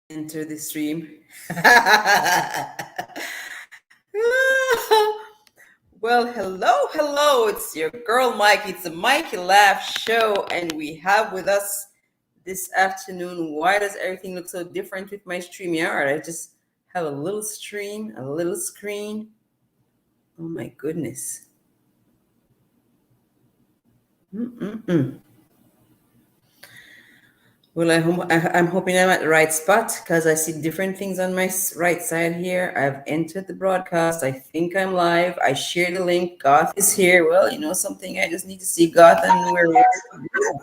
enter the stream. Well, hello. It's your girl Mikey. It's the Mikey Laugh Show, and we have with us this afternoon. Why does everything look so different with my StreamYard? I just have a little stream, a little screen. Oh my goodness. Mm-mm-mm. Well, I'm hoping I'm at the right spot because I see different things on my right side here. I've entered the broadcast. I think I'm live. I share the link. Goth is here. Well, you know something? I just need to see Goth and we're ready to go.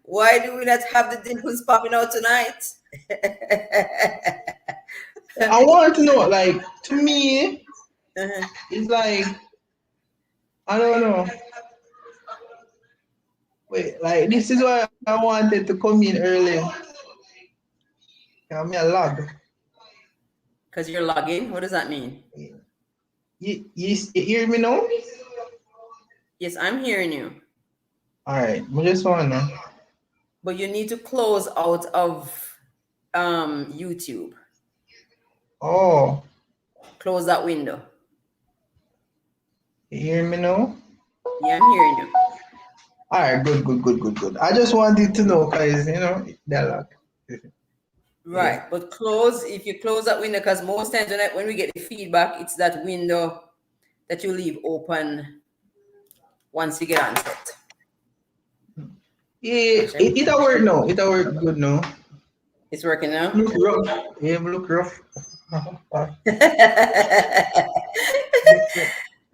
Why do we not have the dimples popping out tonight? I want to know, like, to me, Uh-huh. it's like, I don't know. Wait, like, this is why I wanted to come in earlier. I'm a log. Because you're logging? What does that mean? You hear me now? Yes, I'm hearing you. All right, I just want to. But you need to close out of YouTube. Oh, Close that window. you hear me now? Yeah, I'm hearing you. All right, good. I just wanted to know, because, they're log. Right, Yeah. but close if you close that window, because most times when we get the feedback, it's that window that you leave open once you get on set. Yeah, Gosh, I'm, it'll work now. It'll work good now. it's working now. Look rough. Yeah, look rough.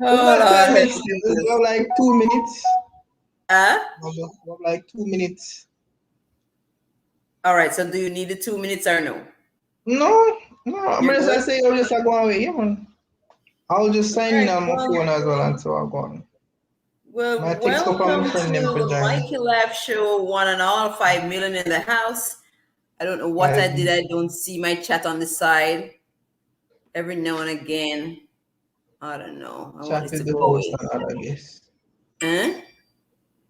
Hold What on. time is it? We have like 2 minutes. Huh? We have like 2 minutes. All right. So do you need the 2 minutes or no? No. I'm You're just good. I say I'll just go away. Yeah, man. I'll just All sign in right. on my phone as well, and so I'll go on. Well, My text up on my welcome to friend them for the join. Mikey Laugh Show. One and all, 5 million in the house. I don't know what I did. I don't see my chat on the side. Every now and again, I don't know. I want Chat this with to the go host away. and all, I guess. Huh?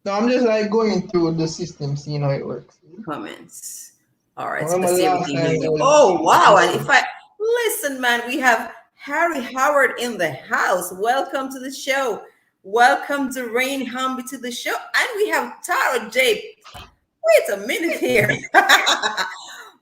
No, I'm just like going through the system, seeing how it works. Comments. All right, I so I remember see last everything time here it now. was Oh wow! And missing. if I listen, man, we have Harry Howard in the house. Welcome to the show. Welcome to Rain Humby to the show, and we have Tara J. Wait a minute here.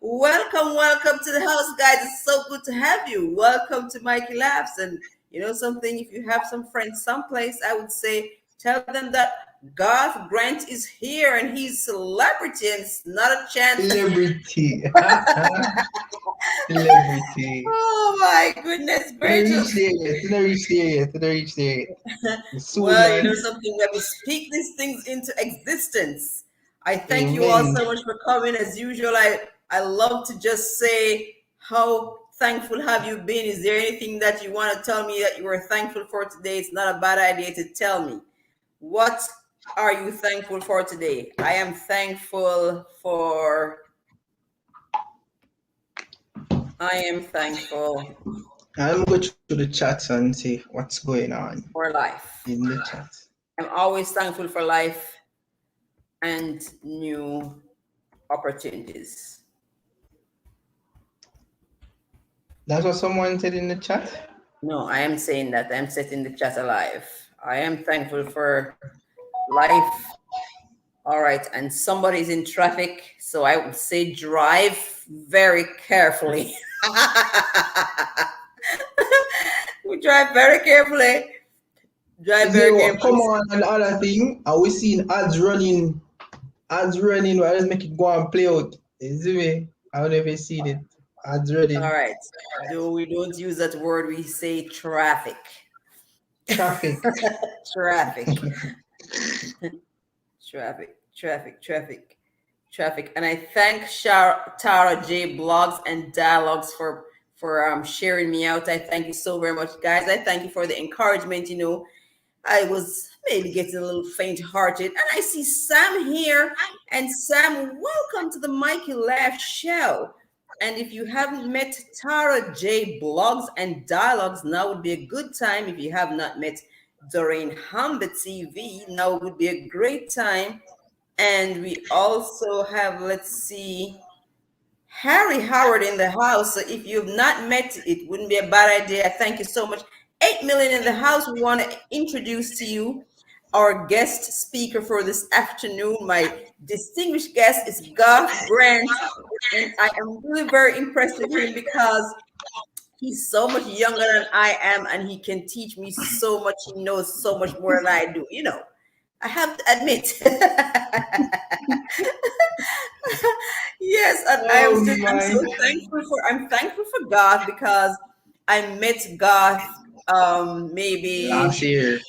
welcome to the house, guys. It's so good to have you. Welcome to Mikey Laughs. And you know something, if you have some friends someplace, I would say tell them that Garth Grant is here and he's celebrity and it's not a chance. Celebrity. Celebrity. Oh my goodness To the gracious. reach there yet. To the reach there yet. To the reach there yet. Soon, Well, you know man. something, we have to speak these things into existence. I thank you all Amen. so much for coming. As usual, I love to just say how thankful have you been. Is there anything that you want to tell me that you were thankful for today? It's not a bad idea to tell me. What are you thankful for today? I am thankful for I am thankful I'm going to go through the chats and see what's going on for life. in the chat. I'm always thankful for life and new opportunities. That's what someone said in the chat. No, I am saying that I'm setting the chat alive. I am thankful for life. All right, and somebody's in traffic, so I would say drive very carefully. We drive very carefully. Drive Is very there what come carefully. on and other thing? Are we seeing ads running? Ads running, well, let's make it go and play out. Is it me? I don't ever seen it. Ads All running. right. Though we don't use that word, we say traffic. Traffic. Traffic. Traffic. And I thank Tara J Blogs and Dialogues for sharing me out. I thank you so very much, guys. I thank you for the encouragement. You know, I was maybe getting a little faint-hearted, and I see Sam here. And Sam, welcome to the Mikey Laugh Show. And if you haven't met Tara J Blogs and Dialogues, now would be a good time. If you have not met Doreen Humber TV, now would be a great time. And we also have, let's see, Harry Howard in the house. So if you've not met, it wouldn't be a bad idea. Thank you so much. 8 million in the house. We want to introduce to you our guest speaker for this afternoon. My distinguished guest is Garth Grant. And I am really very impressed with him because he's so much younger than I am, and he can teach me so much. He knows so much more than I do. I have to admit. Yes, and Oh I'm my. so thankful for God because I met God maybe, Last year.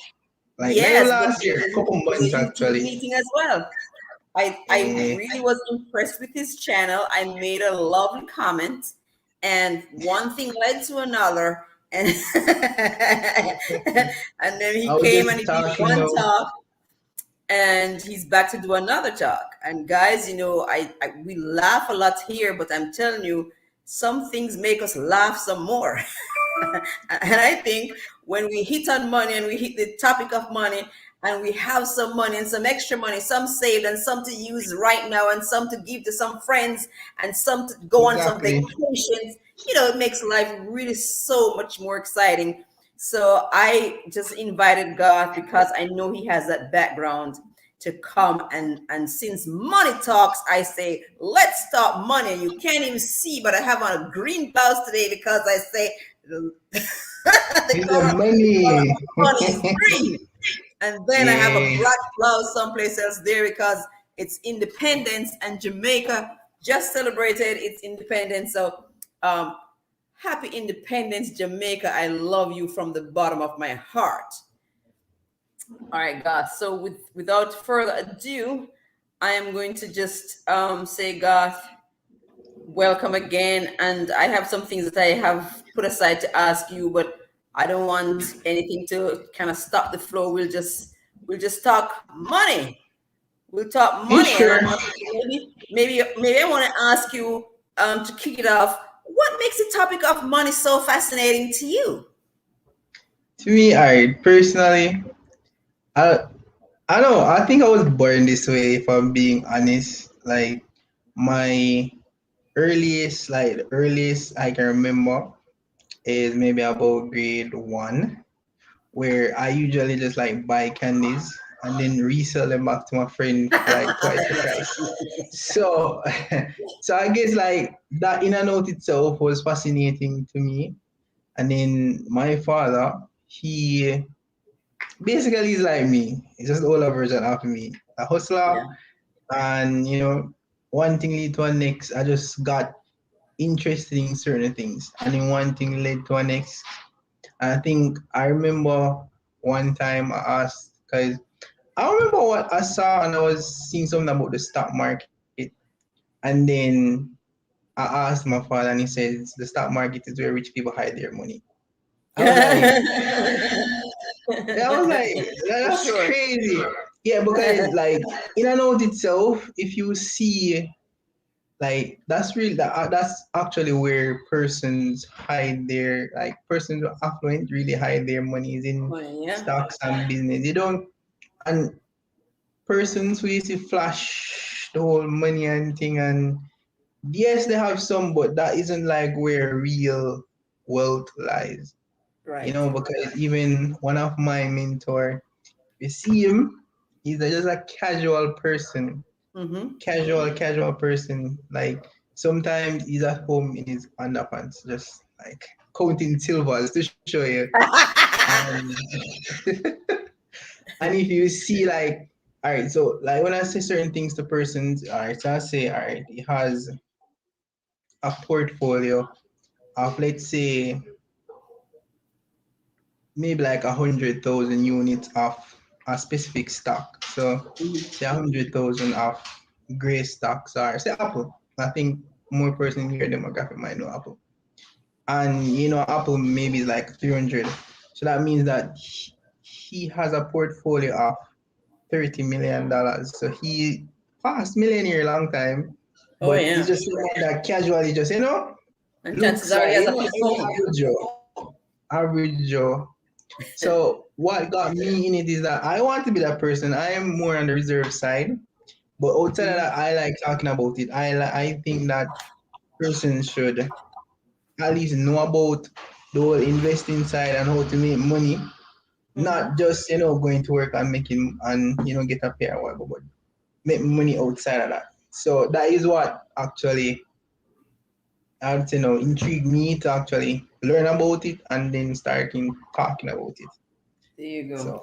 Like not even yes, but last year, a couple it was a months YouTube actually. meeting as well. I Yeah. really was impressed with his channel. I made a lovely comment, and one thing led to another, and and then he I was came and just he did talking one now. talk, and he's back to do another talk. And guys, we laugh a lot here, but I'm telling you, some things make us laugh some more. And I think when we hit on money and we hit the topic of money and we have some money and some extra money, some saved and some to use right now and some to give to some friends and some to go on some Exactly. vacations, it makes life really so much more exciting. So I just invited Garth because I know he has that background to come, and since money talks, I say let's talk money. You can't even see, but I have on a green blouse today because I say the It's the color money. of money is green. And then I have a Yeah. black blouse someplace else there because it's independence, and Jamaica just celebrated its independence. So um, happy independence, Jamaica. I love you from the bottom of my heart. All right, God. So without further ado, I am going to just say, God, welcome again. And I have some things that I have put aside to ask you, but I don't want anything to kind of stop the flow. We'll just talk money. We'll talk You money, and sure? maybe I want to ask you to kick it off. What makes the topic of money so fascinating to you? To me, I personally, I I don't know. I think I was born this way. If I'm being honest, like my earliest I can remember is maybe about grade one, where I usually just like buy candies and then resell them back to my friend for like twice the price. So, so I guess like that in and out itself was fascinating to me. And then my father, he basically is like me. He's just the older version of me, a hustler. Yeah. And one thing lead to the next. I just got interested in certain things, and then one thing led to the next. And I think I remember one time I asked, because I remember what I saw, and I was seeing something about the stock market, and then I asked my father, and he says the stock market is where rich people hide their money. I was like, I was like, For that's sure. crazy. Yeah, because like in and out itself, if you see, like that's actually where persons hide their, like persons who are affluent really hide their money is in Money, yeah. stocks and business. They don't, and persons who used to flash the whole money and thing, and yes, they have some, but that isn't like where real wealth lies. Right. Because even one of my mentor, you see him, he's just a casual person, Mm-hmm. casual person. Like sometimes he's at home in his underpants, just like counting silvers to show you. And, and if you see like, all right, so like when I say certain things to persons, all right, so I say, all right, he has a portfolio of, let's say, maybe like 100,000 units of a specific stock. So say 100,000 of gray stocks, or say Apple. I think more person in your demographic might know Apple. And Apple maybe is like 300. So that means that he has a portfolio of $30 million. So he passed millionaire long time, Oh but he's yeah. just someone that casually just And chances looks are he like has a big any home. average Joe. Average Joe. So what got me in it is that I want to be that person. I am more on the reserve side, But outside of that, I like talking about it. I think that person should at least know about the whole investing side and how to make money, not just going to work and making and get a pay or whatever, but make money outside of that. So that is what actually I would say intrigued me to actually learn about it and then starting talking about it. There you go. So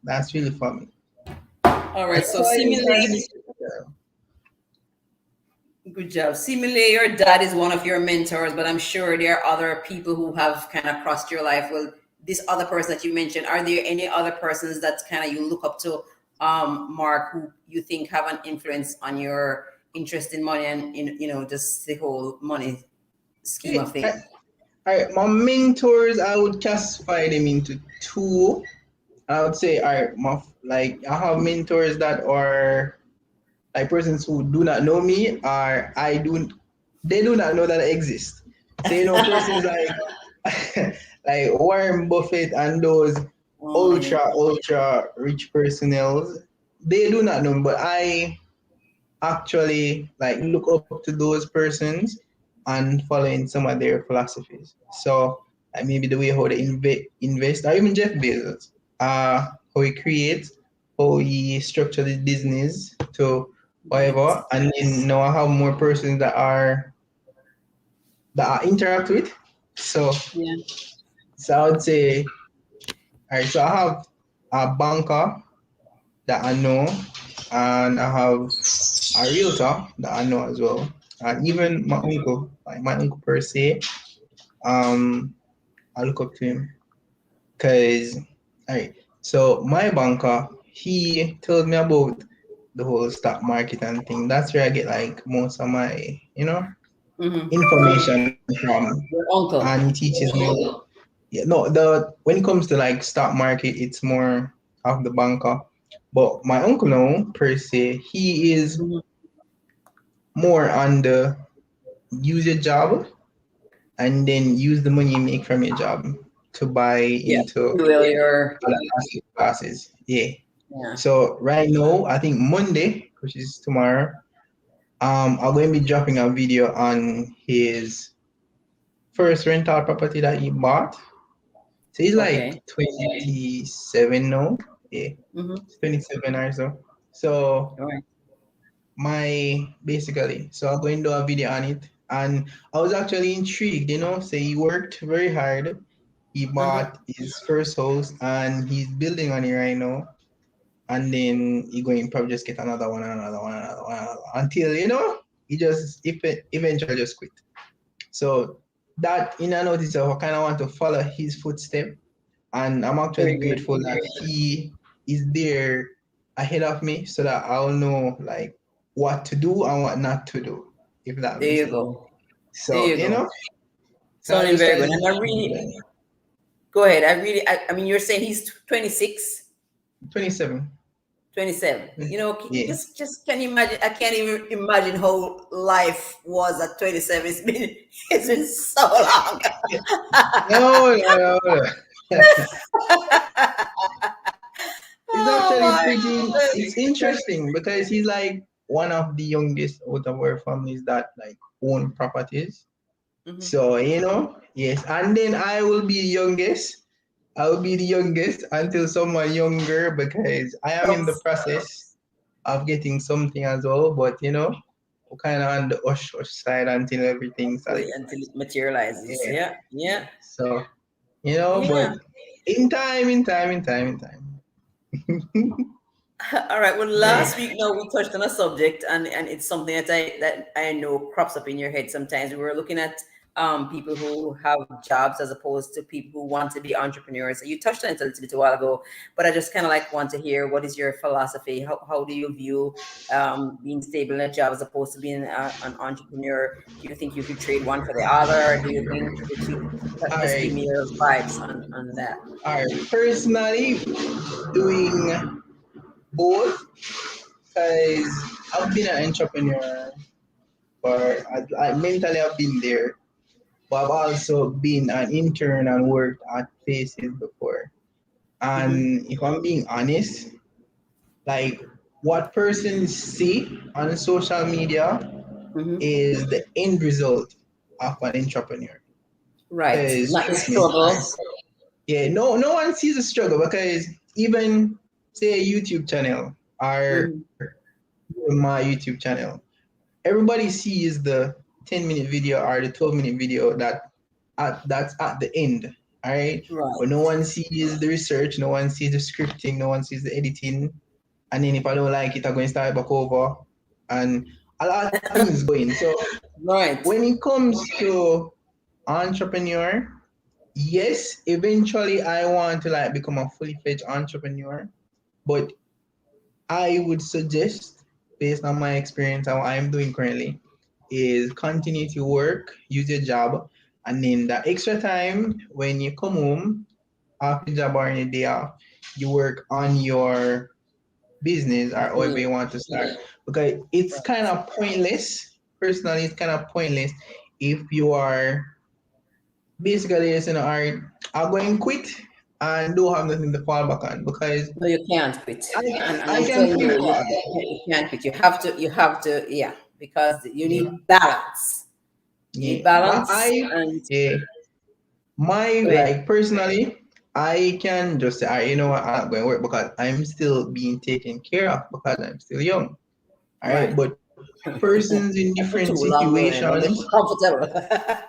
that's really for me. All right. So seemingly, good job. Seemingly, your dad is one of your mentors, but I'm sure there are other people who have kind of crossed your life. Well, this other person that you mentioned, are there any other persons that kind of you look up to, Mark, who you think have an influence on your interest in money and in just the whole money scheme of things? All right, my mentors, I would classify them into two. I would say, all right, I have mentors that are like persons who do not know me, or they do not know that I exist. So persons like like Warren Buffett and those ultra rich personnel, they do not know me, but I actually like look up to those persons and following some of their philosophies. So maybe the way how they invest, or even Jeff Bezos, how he creates, how he structure the business to whatever, and then now I have more persons that I interact with. So so I would say, all right, so I have a banker that I know, and I have a realtor that I know as well, and even my uncle, like my uncle per se, I look up to him because, all right, so my banker, he told me about the whole stock market and thing. That's where I get like most of my, information from, Your uncle. and he teaches me. Yeah, no, when it comes to like stock market, it's more of the banker. But my uncle now, per se, he is more on the use your job and then use the money you make from your job to buy into your other asset classes. Yeah. yeah. So right now, I think Monday, which is tomorrow, I'm going to be dropping a video on his first rental property that he bought. So he's like 27 now. Yeah. 27 or so. So so I'm going to do a video on it. And I was actually intrigued, so he worked very hard. He bought his first house and he's building on it right now. And then he going to probably just get another one, until, he just eventually just quit. So that in a notice, I kind of want to follow his footsteps. And I'm actually grateful that he is there ahead of me so that I'll know like what to do and what not to do, if that makes sense. There you go. So, Sounding very good. And I really, go ahead. I mean, you're saying he's 26? 27. 27. Just can you imagine? I can't even imagine how life was at 27. It's been so long. No. It's actually it's interesting because he's like one of the youngest out of our families that like own properties. So, yes. And then I will be the youngest. I will be the youngest until someone younger because I am in the process of getting something as well. But, we're kind of on the hush side until everything starts. Until it materializes. Yeah. So, but in time. All right. Well, last week, we touched on a subject, and it's something that I know crops up in your head sometimes. We were looking at people who have jobs as opposed to people who want to be entrepreneurs. So you touched on it a little bit a while ago, but I just kind of like want to hear what is your philosophy? How do you view being stable in a job as opposed to being an entrepreneur? Do you think you could trade one for the other? Or do you think that you just give me your vibes on that? All right. Personally, doing both because I've been an entrepreneur I mentally I've been there, but I've also been an intern and worked at places before. And if I'm being honest, like what persons see on social media Mhm. is the end result of an entrepreneur. Right. Because Not the trust me, struggle. yeah, no one sees the struggle because even say a YouTube channel or Mhm. my YouTube channel, everybody sees the 10-minute video or the 12-minute video that's at the end. All right. But no Right. one sees the research, no one sees the scripting, no one sees the editing. And then if I don't like it, I'm going to start back over. And a lot of things going. So Right. when it comes to entrepreneur, yes, eventually I want to like become a fully fledged entrepreneur. But I would suggest, based on my experience and what I'm doing currently, is continue to work, use your job, and then that extra time when you come home after job or in a day off, you work on your business or however Mm. you want to start. Because it's kind Right. of pointless. Personally, it's kind of pointless if you are basically saying, all right, I'm going to quit and don't have nothing to fall back on because No, you can't quit. I, And I I'm can telling you, quit fast. you can't quit. You have to, yeah, because you Yeah. need balance. You Yeah. need But balance and yeah, my go ahead. like personally, I can just say, you know what, I'm not going to work because I'm still being taken care of because I'm still young. All right. Right. But persons in Not for different too long, going, don't make situations, you comfortable.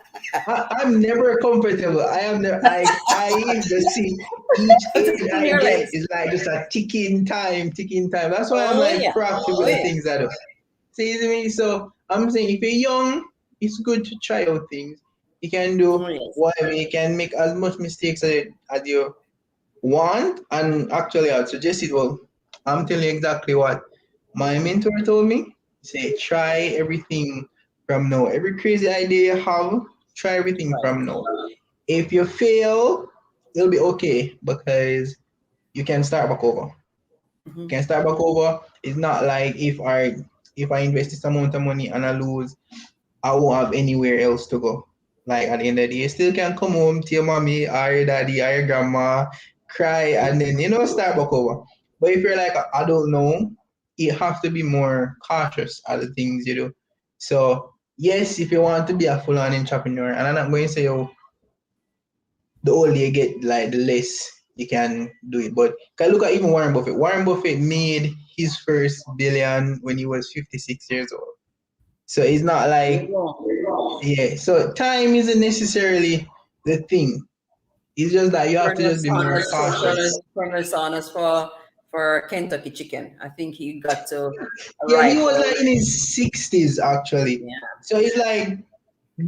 I'm never comfortable. I am never, I just see each To age clean I your get legs. is like just a ticking time, ticking time. That's why I'm Oh like yeah. proactive Oh with the yeah. things I do. See me? So I'm saying if you're young, it's good to try out things. You can Oh do yes. whatever. You can make as much mistakes as you want. And actually, I'd suggest it. Well, I'm telling you exactly what my mentor told me. Say, try everything from now. Every crazy idea you have, try everything Right. from now. If you fail, it'll be okay because you can start back over. Mhm. Can start back over. It's not like if I invest this amount of money and I lose, I won't have anywhere else to go. Like at the end of the day, you still can come home to your mommy or your daddy or your grandma, cry, and then start back over. But if you're like I don't know, you have to be more cautious at the things you do. So yes, if you want to be a full-on entrepreneur, and I'm not going to say the older you get, like the less you can do it. But can look at even Warren Buffett. Warren Buffett made his first billion when he was 56 years old. So it's not There you like go. yeah. So time isn't necessarily the thing. It's just that you have to Colonel just be more Sanders, cautious. Colonel Sanders for Kentucky Chicken. I think he got to a Yeah, he was rifle. like in his 60s actually. Yeah. So it's like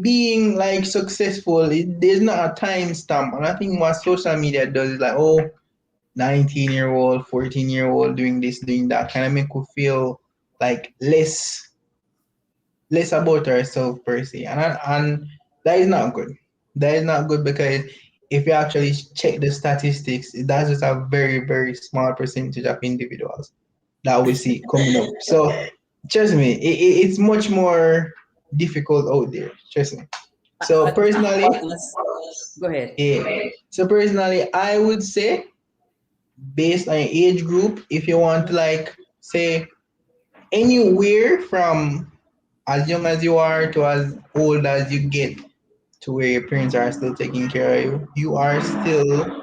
being like successful, there's not a time stamp. And I think what social media does is like, oh, 19-year-old, 14-year-old doing this, doing that, kind of make you feel like less about ourselves per se. And that is not good. That is not good because if you actually check the statistics, that's just a very, very small percentage of individuals that we see coming up. So trust me, it's much more difficult out there. Trust me. So personally, But go ahead. yeah. So personally, I would say based on your age group, if you want to like say anywhere from as young as you are to as old as you get to where your parents are still taking care of you, you are still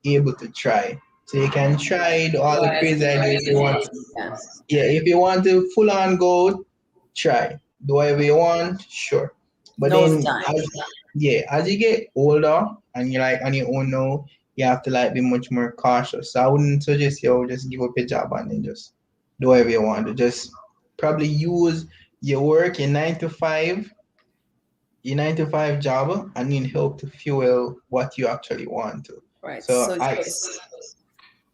able to try. So you can try all the Try as crazy much ideas as you want. you can. Yeah, if you want to full on go, try. Do whatever you want, sure. But Now's the then time. as you get older and you're like on your own now, you have to like be much more cautious. So I wouldn't suggest you just give up your job and then just do whatever you want to. Just probably use your work, your 9 to 5 job and then help to fuel what you actually want to. Right. So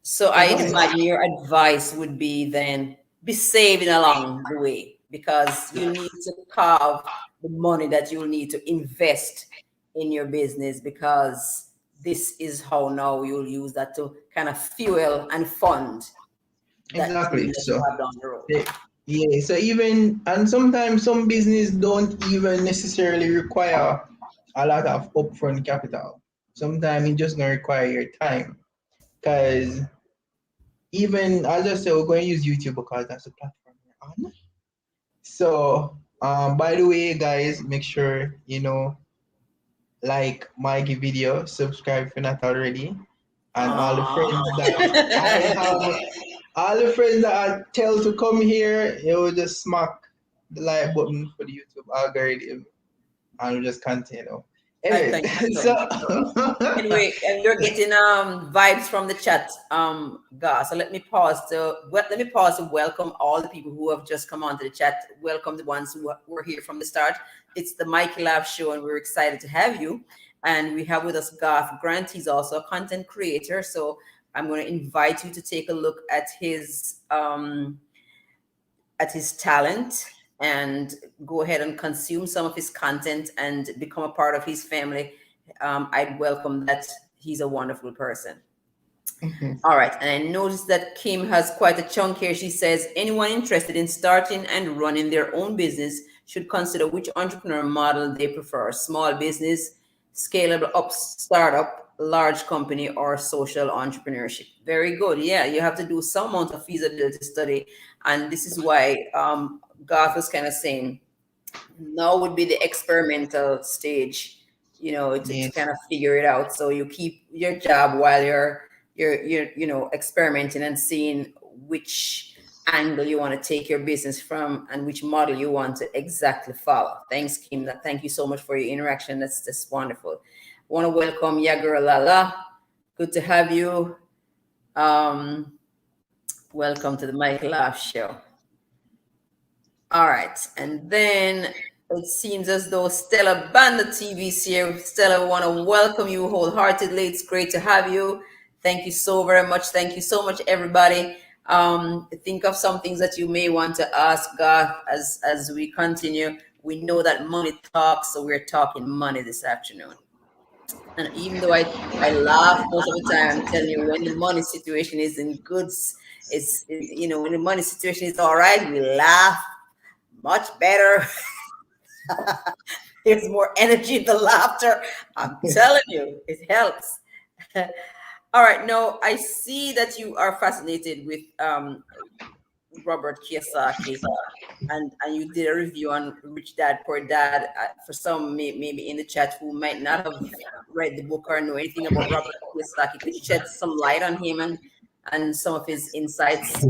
So yeah, I go ahead. imagine your advice would be then be saving along the way because you need to carve the money that you'll need to invest in your business because this is how now you'll use that to kind of fuel and fund that Exactly. dream that you So have down the road. yeah, yeah, so even and sometimes some business don't even necessarily require a lot of upfront capital. Sometimes it just don't require your time. Cause even I'll just say we're going to use YouTube because that's the platform we're on. So, by the way, guys, make sure like my video, subscribe if you're not already, and all the friends that I have, all the friends that I tell to come here, you will just smack the like button for the YouTube algorithm, and we'll just continue. I Anyway, thank you so so much. Anyway, and we're getting vibes from the chat, guys. So let me pause to welcome all the people who have just come onto the chat. Welcome the ones who were here from the start. It's the Mikey Lab Show, and we're excited to have you. And we have with us Garth Grant. He's also a content creator. So I'm going to invite you to take a look at his talent and go ahead and consume some of his content and become a part of his family. I'd welcome that. He's a wonderful person. All right. And I noticed that Kim has quite a chunk here. She says, anyone interested in starting and running their own business should consider which entrepreneur model they prefer: small business, scalable up startup, large company, or social entrepreneurship. Very good. Yeah, you have to do some amount of feasibility study. And this is why Garth was kind of saying now would be the experimental stage, to yes. kind of figure it out. So you keep your job while you're experimenting and seeing which angle you want to take your business from and which model you want to exactly follow. Thanks, Kim. Thank you so much for your interaction. That's just wonderful. I want to welcome Yagura Lala. Good to have you. Welcome to the Mike Laugh Show. All right, and then it seems as though Stella Banda TV's here. Stella, we want to welcome you wholeheartedly. It's great to have you. Thank you so very much. Thank you so much, everybody. Think of some things that you may want to ask Garth as we continue. We know that money talks, so we're talking money this afternoon. And even though I laugh most of the time, I'm telling you, when the money situation is in goods, when the money situation is all right, we laugh much better. There's more energy in the laughter. I'm telling you, it helps. All right. No, I see that you are fascinated with Robert Kiyosaki, and you did a review on Rich Dad Poor Dad. For some maybe in the chat who might not have read the book or know anything about Robert Kiyosaki, could you shed some light on him and some of his insights?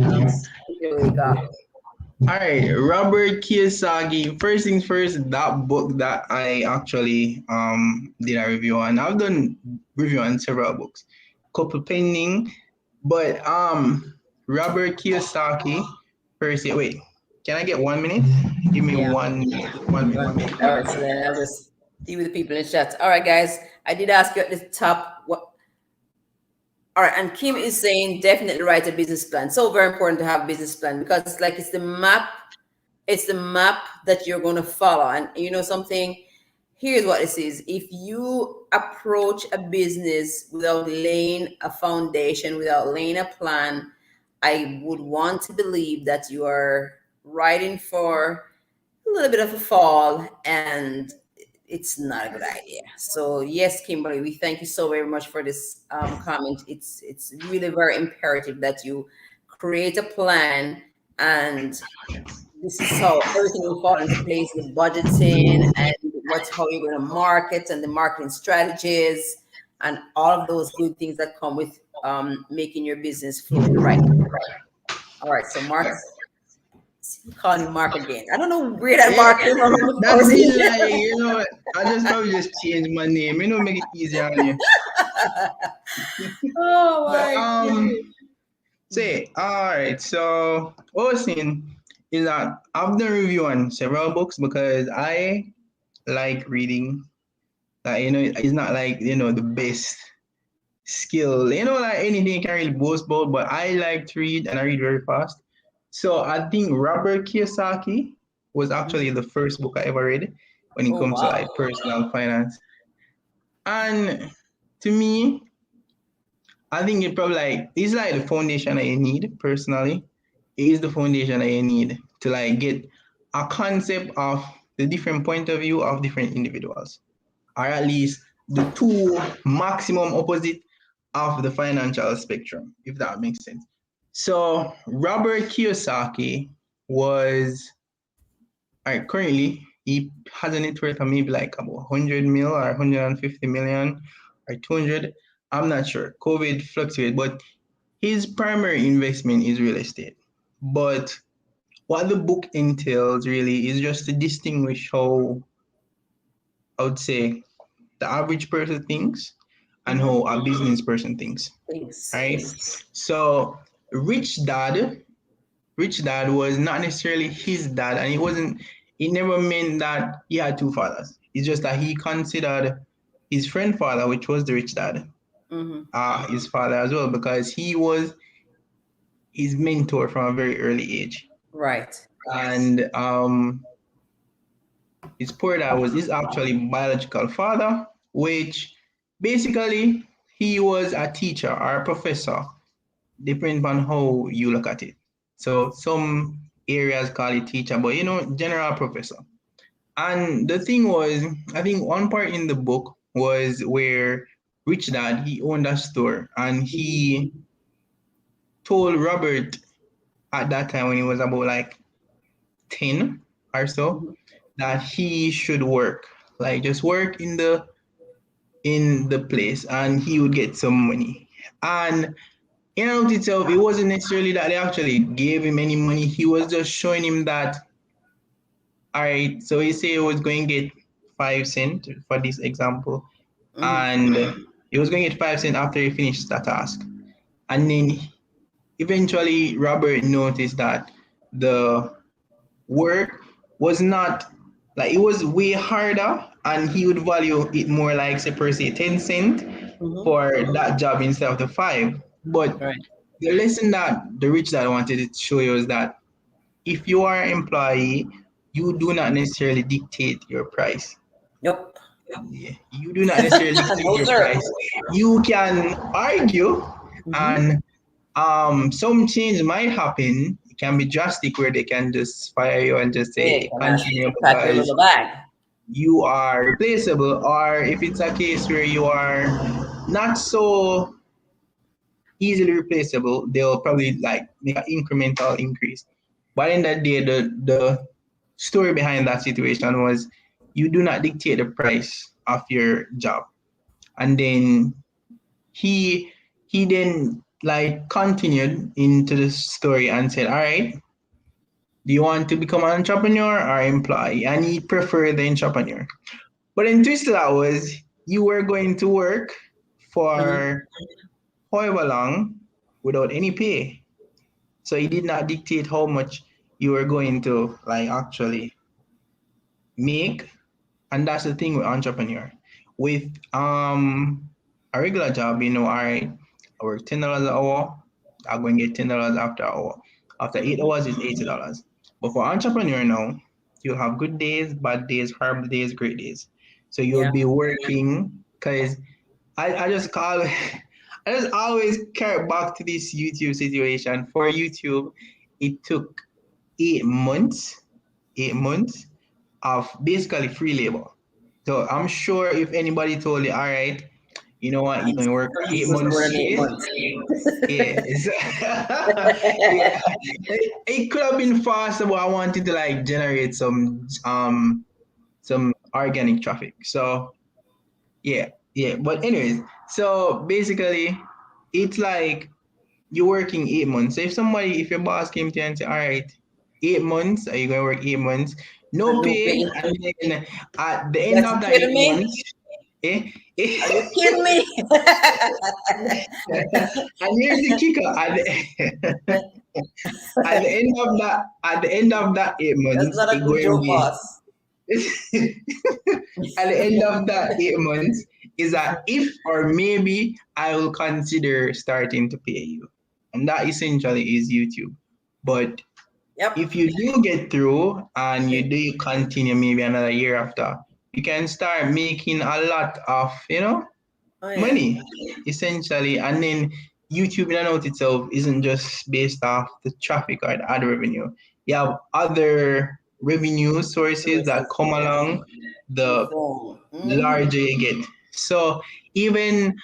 All right, Robert Kiyosaki. First things first, that book that I actually did a review on. I've done review on several books, couple pending, but Robert Kiyosaki. First, wait, can I get 1 minute? Give me 1 minute. 1 minute. All right, so then I'll just deal with the people in chat. All right, guys, I did ask you at the top what. All right, and Kim is saying definitely write a business plan. So very important to have a business plan because it's the map that you're going to follow. And you know something, here's what this is. If you approach a business without laying a foundation, without laying a plan, I would want to believe that you are riding for a little bit of a fall, and it's not a good idea. So yes, Kimberly, we thank you so very much for this comment. It's really very imperative that you create a plan, and this is how everything will fall into place with budgeting and how you're going to market and the marketing strategies and all of those good things that come with making your business flow in the right way. All right, so Mark. Calling you Mark again. I don't know where that Mark is. That's it. I just probably just change my name. Make it easier on you. Oh my. Say, all right. So what I was saying is that I've done review on several books because I like reading. It's not like the best skill. Like anything you can really boast about, but I like to read and I read very fast. So I think Robert Kiyosaki was actually the first book I ever read when it comes to like personal finance. And to me, I think it probably it's like the foundation that you need personally. It is the foundation that you need to like get a concept of the different point of view of different individuals, or at least the two maximum opposite of the financial spectrum, if that makes sense. So Robert Kiyosaki was currently he has a net worth of maybe like about 100 mil or 150 million or 200. I'm not sure. COVID fluctuates, but his primary investment is real estate. But what the book entails really is just to distinguish how I would say the average person thinks and how a business person thinks. Thanks. Right? So Rich Dad was not necessarily his dad, and it never meant that he had two fathers. It's just that he considered his friend father, which was the rich dad, his father as well, because he was his mentor from a very early age. Right. And his poor dad was his actually biological father, which basically he was a teacher or a professor, depending on how you look at it. So some areas call it teacher, but general professor. And the thing was, I think one part in the book was where Rich Dad, he owned a store and he told Robert at that time when he was about like 10 or so that he should work, like just work in the place and he would get some money. And in and of itself, it wasn't necessarily that they actually gave him any money. He was just showing him that, all right, so he said he was going to get 5 cents for this example. And he was going to get 5 cents after he finished the task. And then eventually Robert noticed that the work was not, like, it was way harder and he would value it more like, say, per se, 10 cents for that job instead of the 5. But the lesson that the rich dad wanted to show you is that if you are an employee, you do not necessarily dictate your price. Yep. Yeah, you do not necessarily dictate your price. You can argue, and some change might happen. It can be drastic where they can just fire you and just say continue because you are replaceable, or if it's a case where you are not so easily replaceable, they'll probably like make an incremental increase. But in that day, the story behind that situation was you do not dictate the price of your job. And then he then like continued into the story and said, all right, do you want to become an entrepreneur or employee? And he preferred the entrepreneur. But then twist of that was you were going to work for however long without any pay. So he did not dictate how much you were going to like actually make. And that's the thing with entrepreneur. With a regular job, all right, I work $10 an hour, I'm going to get $10 after an hour. After 8 hours is $80. But for entrepreneur now, you'll have good days, bad days, horrible days, great days. So you'll be working because I just always carry back to this YouTube situation. For YouTube, it took 8 months of basically free labor. So I'm sure if anybody told you, all right, you know what, you're going to work 8 months straight. Yeah. It could have been faster, but I wanted to like generate some organic traffic. So yeah. But anyways, so basically it's like you're working 8 months. So if your boss came to you and said, all right, 8 months, are you going to work 8 months? No pay. And then at the end of that 8 months, are you kidding me? And here's the kicker. At the end of that 8 months, that's not a good job, boss. At the end of that 8 months is that if or maybe I will consider starting to pay you. And that essentially is YouTube. But if you do get through and you do continue maybe another year after, you can start making a lot of, money, essentially. And then YouTube in and out itself isn't just based off the traffic or the ad revenue. You have other revenue sources that come along the larger you get. So even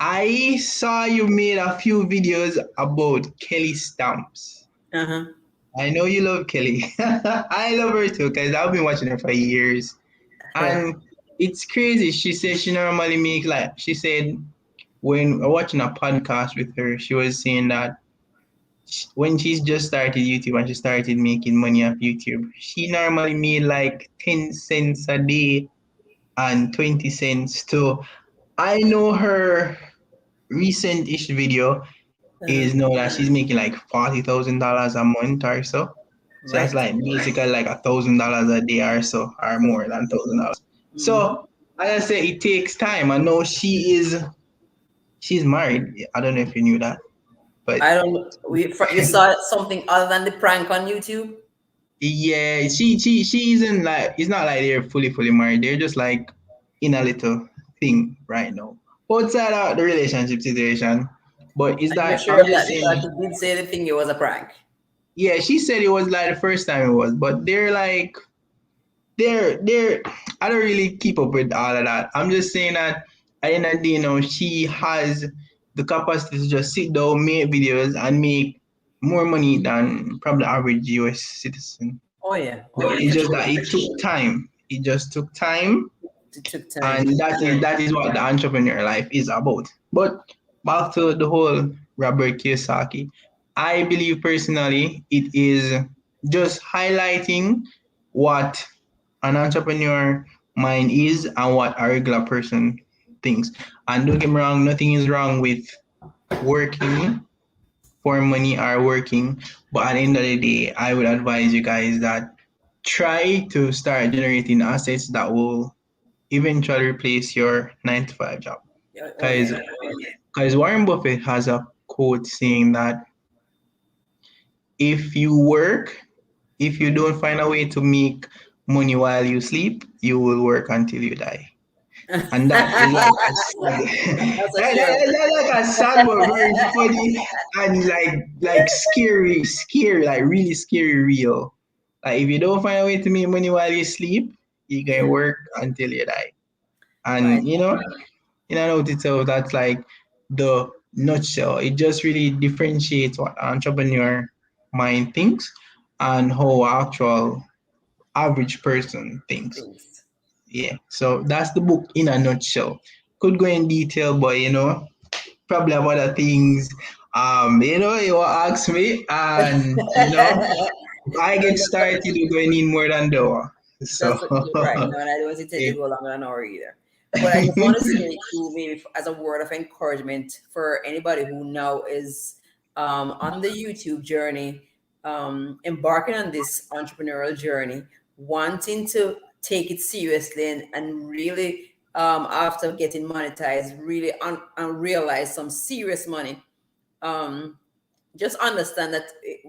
I saw you made a few videos about Kelly Stamps. Uh-huh. I know you love Kelly. I love her too because I've been watching her for years. And it's crazy. She said she normally make like, she said when watching a podcast with her, she was saying that when she's just started YouTube and she started making money off YouTube, she normally made like 10 cents a day and 20 cents too. I know her recent-ish video is Uh-huh. know that she's making like $40,000 a month or so. So that's Right. like basically like $1,000 a day or so, or more than $1,000. Mhm. So as I say, it takes time. I know she's married. I don't know if you knew that, but I don't. You saw something other than the prank on YouTube? yeah, she isn't like, it's not like they're fully married. They're just like in a little thing right now. Outside of the relationship situation. But is And you're that sure I'm of just that saying, because you did say the thing it was a prank. yeah, she said it was like the first time it was, but they're like they're I don't really keep up with all of that. I'm just saying that at the end of the day, she has the capacity to just sit down, make videos, and make more money than probably average US citizen. Oh yeah. Oh But yeah. it's For just sure. that it took time. It just took time, It took time. and that is what the entrepreneur life is about. But back to the whole Robert Kiyosaki, I believe personally it is just highlighting what an entrepreneur mind is and what a regular person thinks. And don't get me wrong, nothing is wrong with working for money or working, but at the end of the day, I would advise you guys that try to start generating assets that will eventually replace your 9 to 5 job. Oh Because yeah. Warren Buffett has a quote saying that if you work, if you don't find a way to make money while you sleep, you will work until you die. And that is like a sad, That's a sure. that's like a sad but very funny and like scary, like really scary real. Like if you don't find a way to make money while you sleep, you can work until you die. Right. And in a note itself, that's like the nutshell. It just really differentiates what entrepreneur mind thinks and how actual average person thinks. Things. Yeah. So that's the book in a nutshell. Could go in detail, but probably have other things. You will ask me, and if I get started, you're going to need more than that. So That's what you're right. No, and I don't want to take yeah. to go longer than an hour either. But I just want to say too, maybe as a word of encouragement for anybody who now is on the YouTube journey, embarking on this entrepreneurial journey, wanting to take it seriously and really, after getting monetized, really realize some serious money. Um, just understand that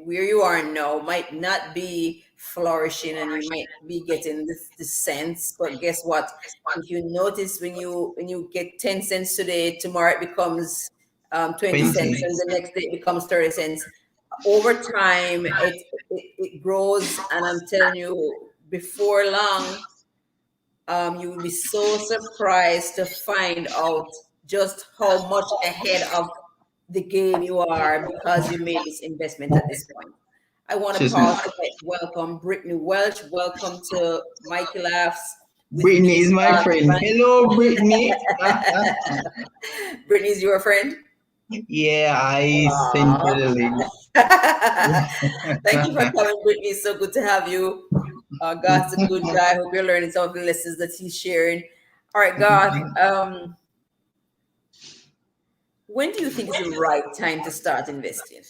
where you are now might not be flourishing and you might be getting this sense, but guess what, if you notice when you get 10 cents today, tomorrow it becomes 20 cents, and 20. the next day it becomes 30 cents. Over time it grows, and I'm telling you, before long, you will be so surprised to find out just how much ahead of the game you are because you made this investment at this point. I want to Just pause to welcome Brittany Welch. Welcome to Mikey Laughs with Brittany me, is my Scott. friend. Hello, Brittany. Brittany's your friend. Yeah, I sent Aw. you the link. Thank you for coming, Brittany. It's so good to have you. God's a good guy. Hope you're learning some of the lessons that he's sharing. All right, God. When do you think is the right time to start investing?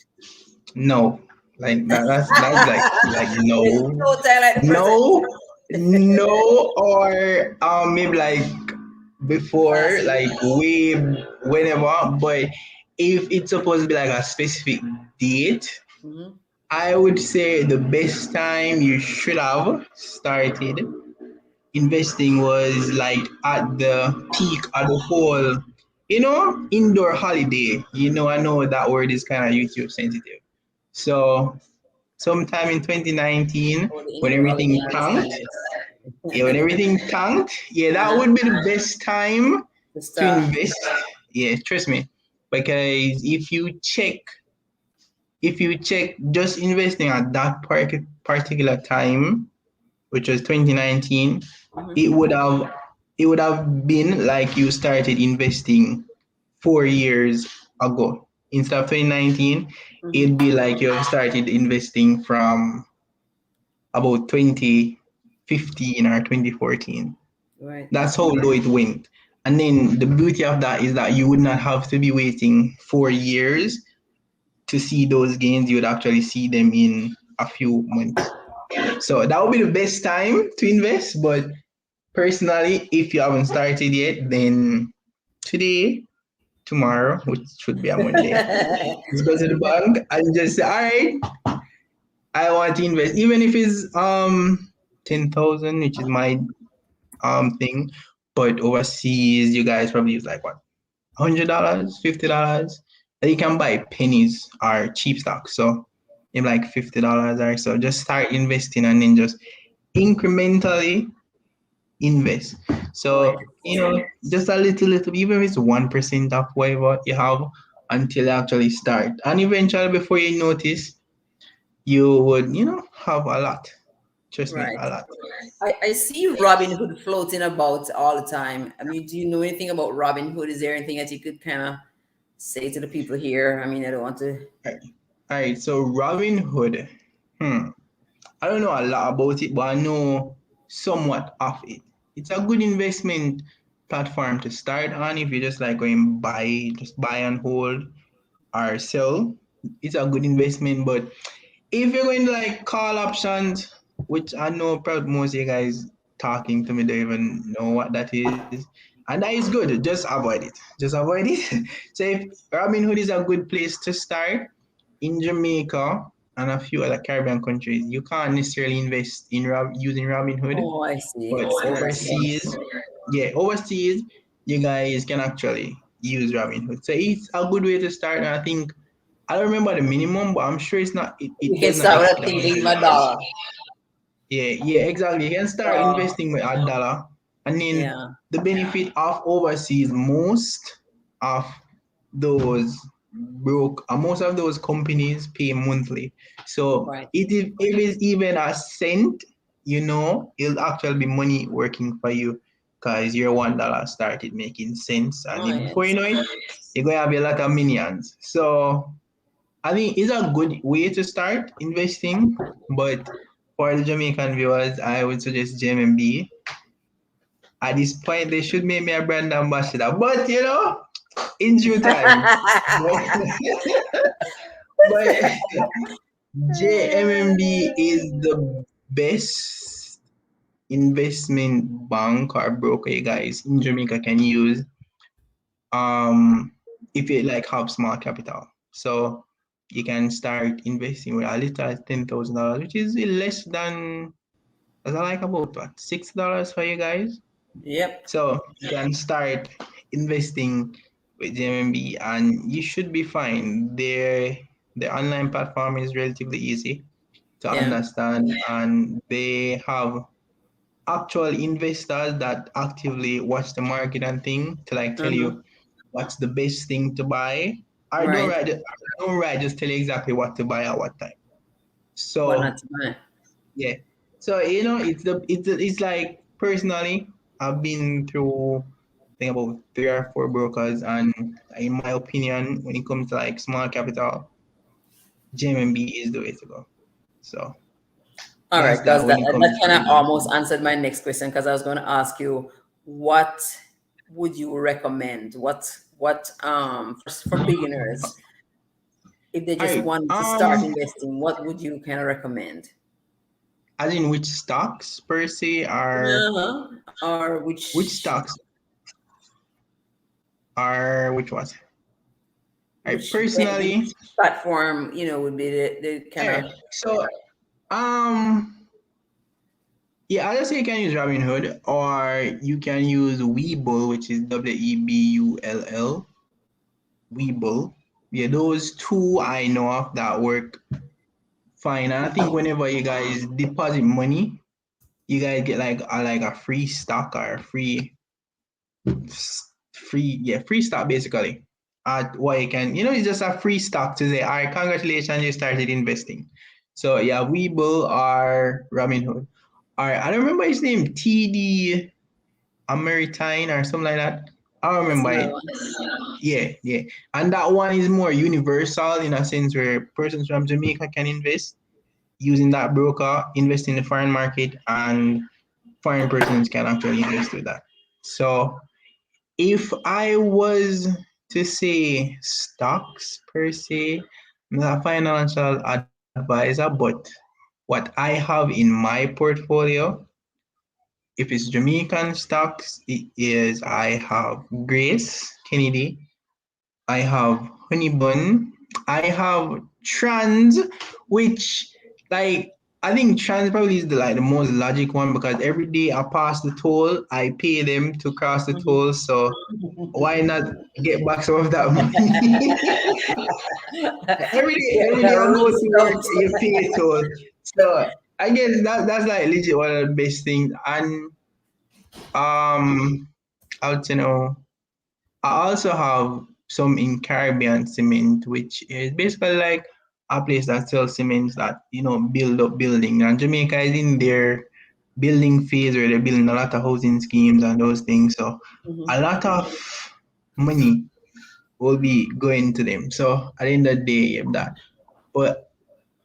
No, like that's like There's no, no time like the present. no, no, or maybe like before, Last week. like way whenever. But if it's supposed to be like a specific date, Mhm. I would say the best time you should have started investing was like at the peak of the whole, indoor holiday. I know that word is kind of YouTube sensitive. So sometime in 2019, Oh, the when indoor holiday, everything I understand tanked, this. yeah, when everything tanked, yeah, that Uh-huh. would be the best time To to start. invest. Yeah, trust me. Because if you check just investing at that particular time, which was 2019, Mhm. it would have been like you started investing 4 years ago. Instead of 2019, Mhm. it'd be like you have started investing from about 2015 or 2014. Right. That's how low it went. And then the beauty of that is that you would not have to be waiting 4 years to see those gains. You would actually see them in a few months. So that would be the best time to invest. But personally, if you haven't started yet, then today, tomorrow, which should be a Monday, just go to the bank and just say, all right, I want to invest, even if it's 10,000, which is my thing. But overseas, you guys probably use like what, $100, $50, and you can buy pennies or cheap stocks. So in like $50 or so, just start investing and then just incrementally invest. Oh So yes. just a little, even if it's 1% of whatever you have until you actually start, and eventually before you notice, you would have a lot. Trust me, Right. a lot. I see Robin Hood floating about all the time. I mean, do you know anything about Robin Hood? Is there anything that you could kind of say to the people here? I mean, I don't want to. All right, so Robinhood. I don't know a lot about it, but I know somewhat of it. It's a good investment platform to start on if you just like going just buy and hold or sell. It's a good investment, but if you're going to like call options, which I know probably most of you guys talking to me don't even know what that is, and that is good. Just avoid it. Just avoid it. So if Robinhood is a good place to start in Jamaica and a few other Caribbean countries, you can't necessarily invest in using Robinhood, Oh, I see. but I see what you're saying. overseas, yeah, overseas, you guys can actually use Robinhood. So it's a good way to start. And I think I don't remember the minimum, but I'm sure it's not. It You can does not start with exceed a a thing, hundred give a dollars. dollar. Yeah, exactly. You can start Wow. investing with $1, and then Yeah. the benefit of overseas, of those most of those companies pay monthly. So Right. if it's even a cent, it'll actually be money working for you because your $1 started making sense, and Oh then before you yes. know it, you're gonna have a lot of minions. So I think it's a good way to start investing, but for the Jamaican viewers, I would suggest JMB. At this point, they should make me a brand ambassador, but in due time. But, but JMMB is the best investment bank or broker you guys in Jamaica can use um if you like have small capital. So you can start investing with a little as $10,000, which is less than that's like about what $6 for you guys. Yep. So you can start investing with JMB and you should be fine. The online platform is relatively easy to Yeah. understand, and they have actual investors that actively watch the market and thing to like tell Mm-hmm. you what's the best thing to buy. I don't Right. write don't write just tell you exactly what to buy at what time. What not So to buy. yeah. So it's like personally I've been through I think about 3 or 4 brokers, and in my opinion, when it comes to like small capital, JMB is the way to go. So All right, that's because that that when it that comes kind of to almost answered my next question because I was going to ask you what would you recommend? What for beginners if they all just right. wanted to start investing? What would you kind of recommend? As in which stocks per se are Uh-huh. Or which stocks are which ones? I which personally, platform would be the kind yeah. of So um, yeah, I just say you can use Robinhood or you can use Webull, which is Webull. Webull. Yeah, those two I know of that work fine. And I think whenever you guys deposit money, you guys get like a free stock or a free free stock basically. At what you can, it's just a free stock to say, all right, congratulations, you started investing. So yeah, Webull or Robinhood. All right, I don't remember his name, TD Ameritine or something like that. I don't remember it. Yeah. And that one is more universal in a sense where persons from Jamaica can invest using that broker, invest in the foreign market, and foreign persons can actually invest with that. So if I was to say stocks per se, I'm not a financial advisor, but what I have in my portfolio, if it's Jamaican stocks, it is I have Grace Kennedy, I have Honeybun, I have Trans, which like I think Trans probably is the most logic one because every day I pass the toll, I pay them to cross the toll. So why not get back some of that money? every day I go to work, you pay toll. So I guess that's like legit one of the best things. And out I also have some in Caribbean Cement, which is basically like a place that sells cements that build up building. And Jamaica is in their building phase where they're building a lot of housing schemes and those things. So a lot of money will be going to them. So at the end of the day, you have that. But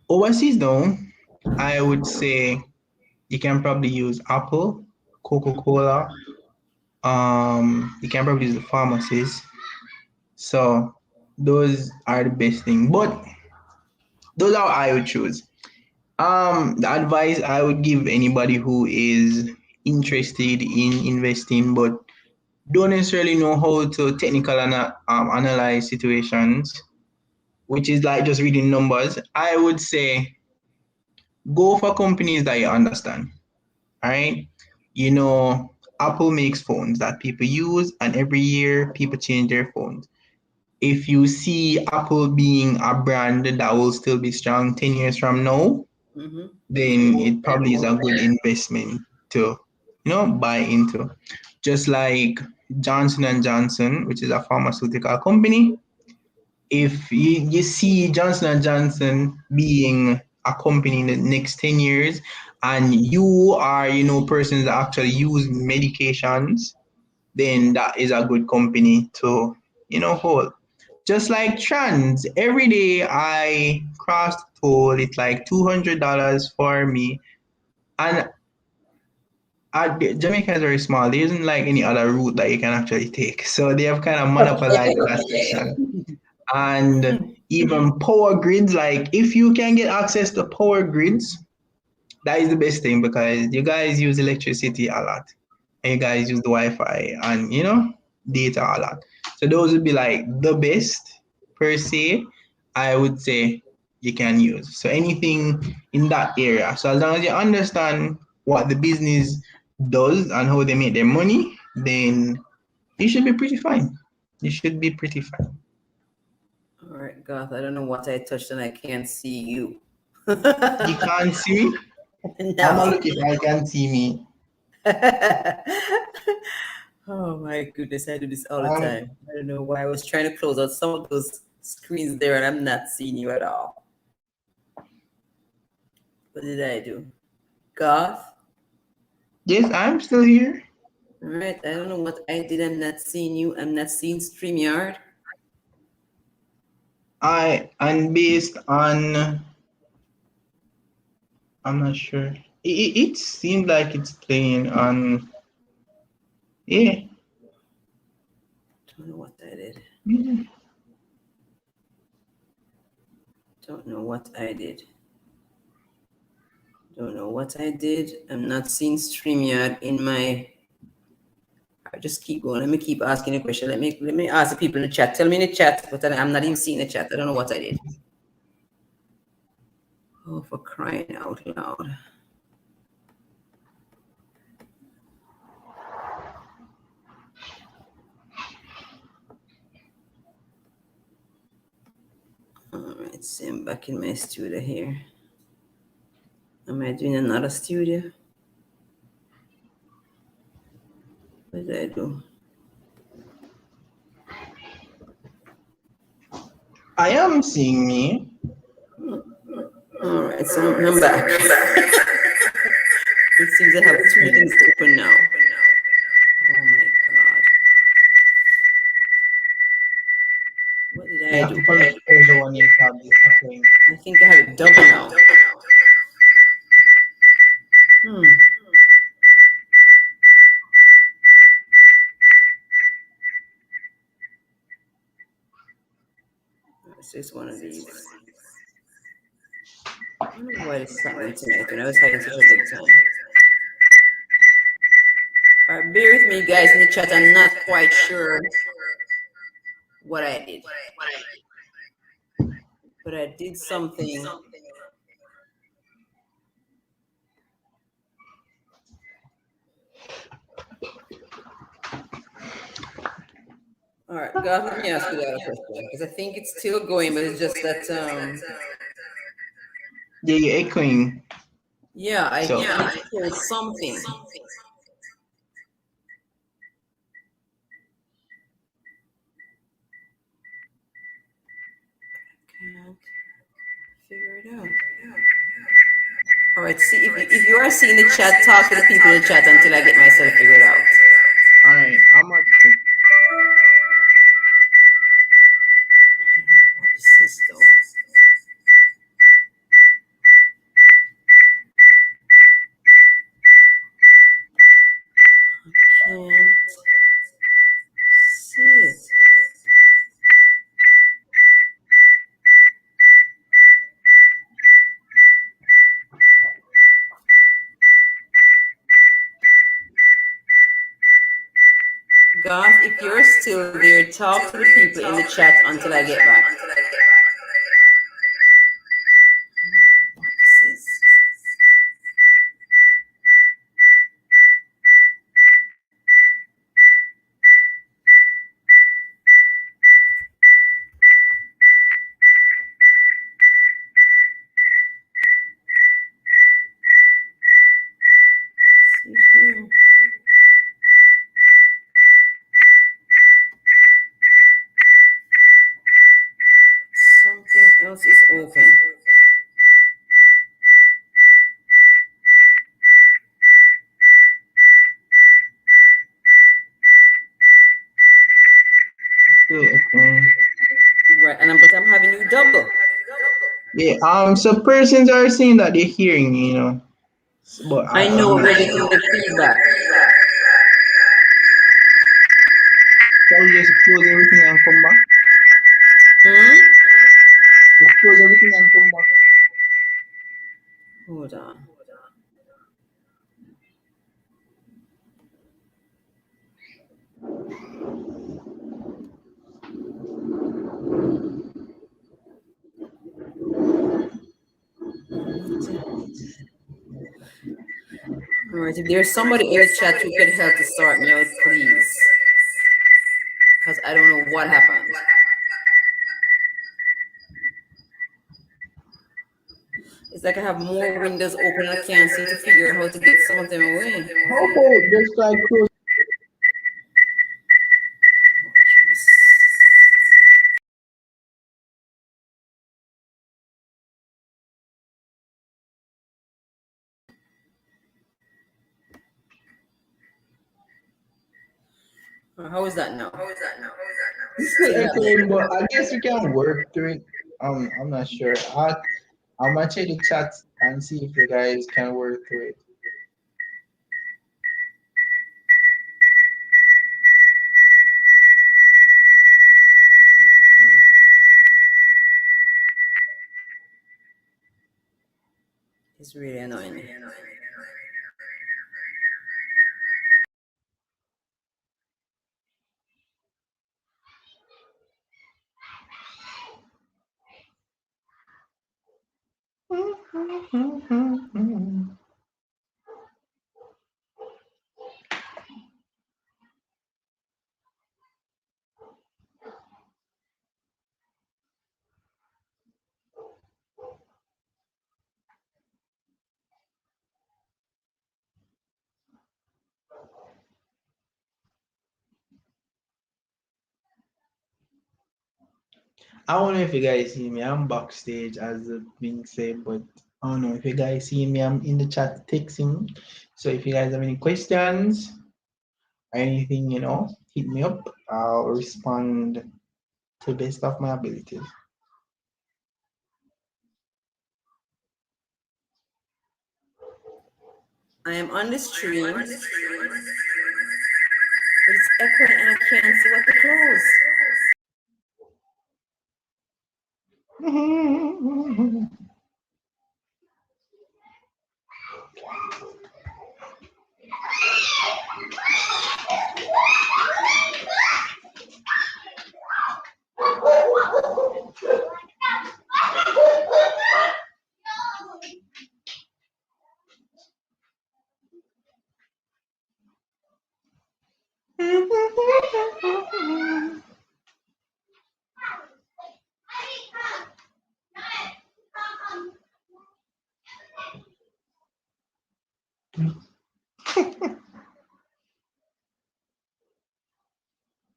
overseas though, I would say you can probably use Apple, Coca-Cola. You can probably use the pharmacies. So those are the best thing. But those are I would choose. The advice I would give anybody who is interested in investing but don't necessarily know how to technical analyze situations, which is like just reading numbers, I would say go for companies that you understand. All right. Apple makes phones that people use, and every year people change their phones. If you see Apple being a brand that will still be strong 10 years from now, then it probably is a good investment to, buy into. Just like Johnson and Johnson, which is a pharmaceutical company. If you see Johnson and Johnson being a company in the next 10 years, and you are, persons that actually use medications, then that is a good company to, hold. Just like Trans, every day I cross the toll, it's like $200 for me. And Jamaica is very small. There isn't like any other route that you can actually take. So they have kind of monopolized that section. And even power grids, like if you can get access to power grids, that is the best thing because you guys use electricity a lot. And you guys use the Wi-Fi and data a lot. So those would be like the best per se, I would say you can use. So anything in that area. So as long as you understand what the business does and how they make their money, then you should be pretty fine. You should be pretty fine. All right, Garth, I don't know what I touched and I can't see you. You can't see me? No. I'm not looking, I can't see me. Oh my goodness, I do this all the time. I don't know why I was trying to close out some of those screens there and I'm not seeing you at all. What did I do? Garth? Yes, I'm still here. All right, I don't know what I did. I'm not seeing you. I'm not seeing StreamYard. And based on, I'm not sure. It seemed like it's playing on, yeah. Don't know what I did. Yeah. Don't know what I did. Don't know what I did. I'm not seeing StreamYard in my. I just keep going. Let me keep asking a question. Let me ask the people in the chat. Tell me in the chat, but I'm not even seeing the chat. I don't know what I did. Oh, for crying out loud. All right, so I'm back in my studio here. Am I doing another studio? What did I do? I am seeing me. All right, so I'm back. It seems I have two things open now. Oh my god. What did You I have do? to close the one you have this thing. I think I have it double now. Hmm. It's just one of these. I don't know why this is happening tonight when I was having such a good time. All right, bear with me, guys, in the chat. I'm not quite sure what I did, but I did something. All right, guys, let me ask you that question because I think it's still going, but it's just that Yeah, you're echoing. yeah, I So- feel something. Can't figure it out. All right, see if you are seeing the chat, talk to the people in the chat until I get myself figured out. All right, I'm on. What is this though? I can't see it. Garth, if you're still there, talk to the people in the chat until I get back. What is this? See here. Something else is open. Still echoing. Right, but I'm having you double. Yeah. So persons are saying that they're hearing me, you know. But I know we're getting the feedback. Shall we just close everything and come back? Just close everything and come back. Hold on. All right, if there's somebody in the chat who can help to start me out, please. Because I don't know what happened. It's like I have more windows open and I can't seem to figure out how to get some of them away. How about just like close? Oh, jeez. How is that now? It's still echoing, but I guess you can work through it. I'm not sure. I'm gonna check the chat and see if you guys can work through it. It's really annoying me. I don't know if you guys see me. I'm backstage, as being said, but I don't know if you guys see me. I'm in the chat texting. So if you guys have any questions or anything, hit me up. I'll respond to the best of my abilities. I am on the stream, but it's echoing and I can't see what to close.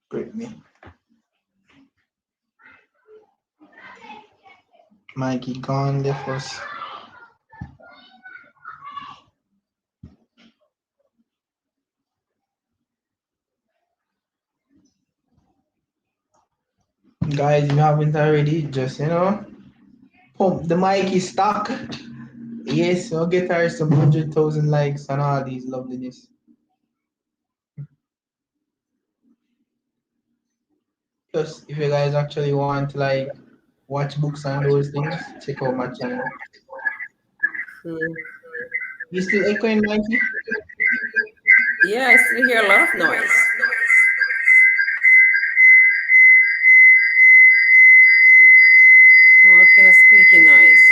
Great me. Mikey gone there first. Guys, if you haven't already, just pump the Mikey stock. Yes, we'll get her some 100,000 likes and all these loveliness. Plus, if you guys actually want to watch books and those things, check out my channel. You still echoing, Mikey? Yeah, I still hear a lot of noise. All kind of squeaky noise.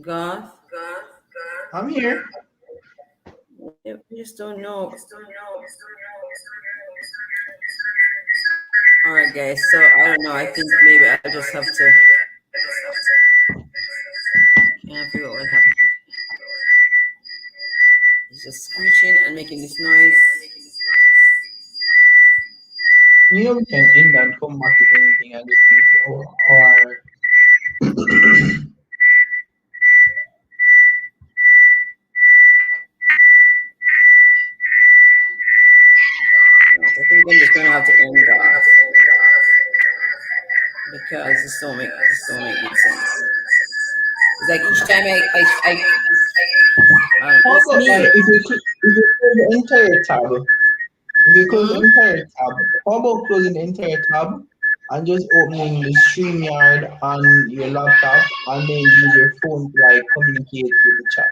Goth? I'm here. I just don't know. All right, guys. So I don't know. I think maybe I just have to. Can't figure out what happened. It's just screeching and making this noise. We can end and come back with anything and just think, or I think I'm just gonna have to end it off because this don't make good sense. It's like each time how about if you close the entire tab? If you close the entire tab, how about closing the entire tab and just opening the StreamYard on your laptop and then use your phone to communicate with the chat?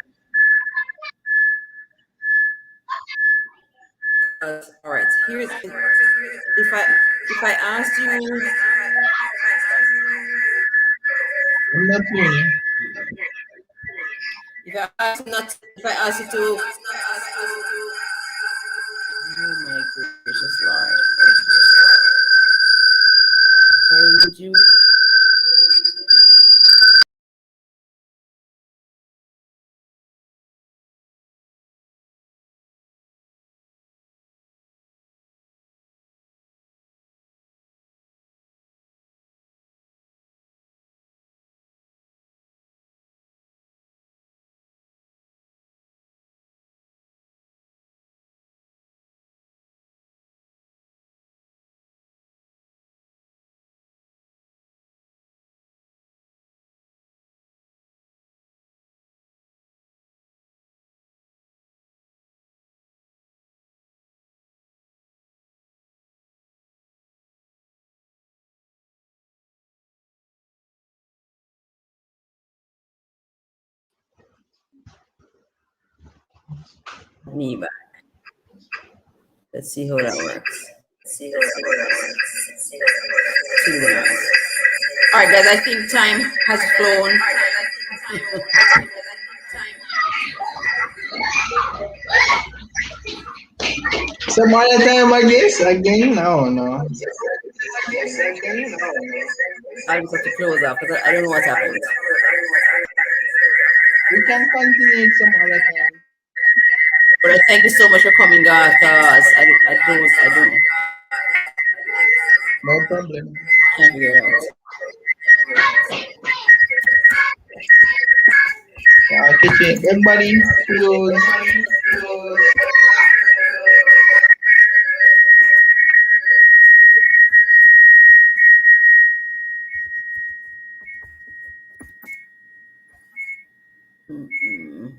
All right, here's if I asked you. I'm not hearing you. If I ask you to. Oh my gracious Lord. Would you? Me back. Let's see how that works. All right, guys. I think time has flown. Some other time, I guess. Again, no. I just have to close off because I don't know what's happened. We can continue some other time. But I thank you so much for coming, guys. I don't No problem. can't figure it out. Yeah, kitchen. Everybody, kudos. Mm-mm.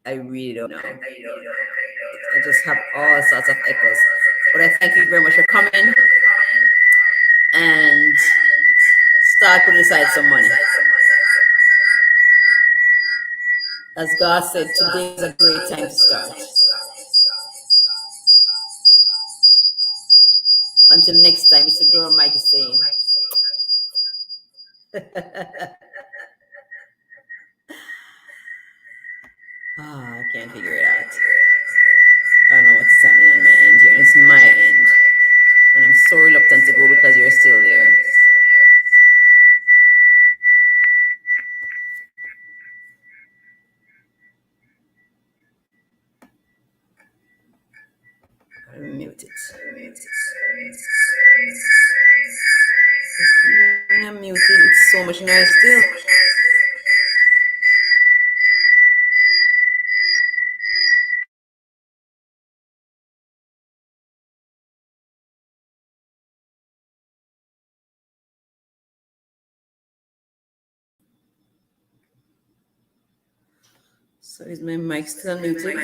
I really don't know. I just have all sorts of echoes. But I thank you very much for coming and start putting aside some money. As God said, today is a great time to start. Until next time, it's a girl Mike is saying. I can't figure it out. I don't know what's happening on my end here. It's my end. And I'm so reluctant to go because you're still there. I'll mute it. Even when I'm muted, it's so much noise still. So is my mic still muted?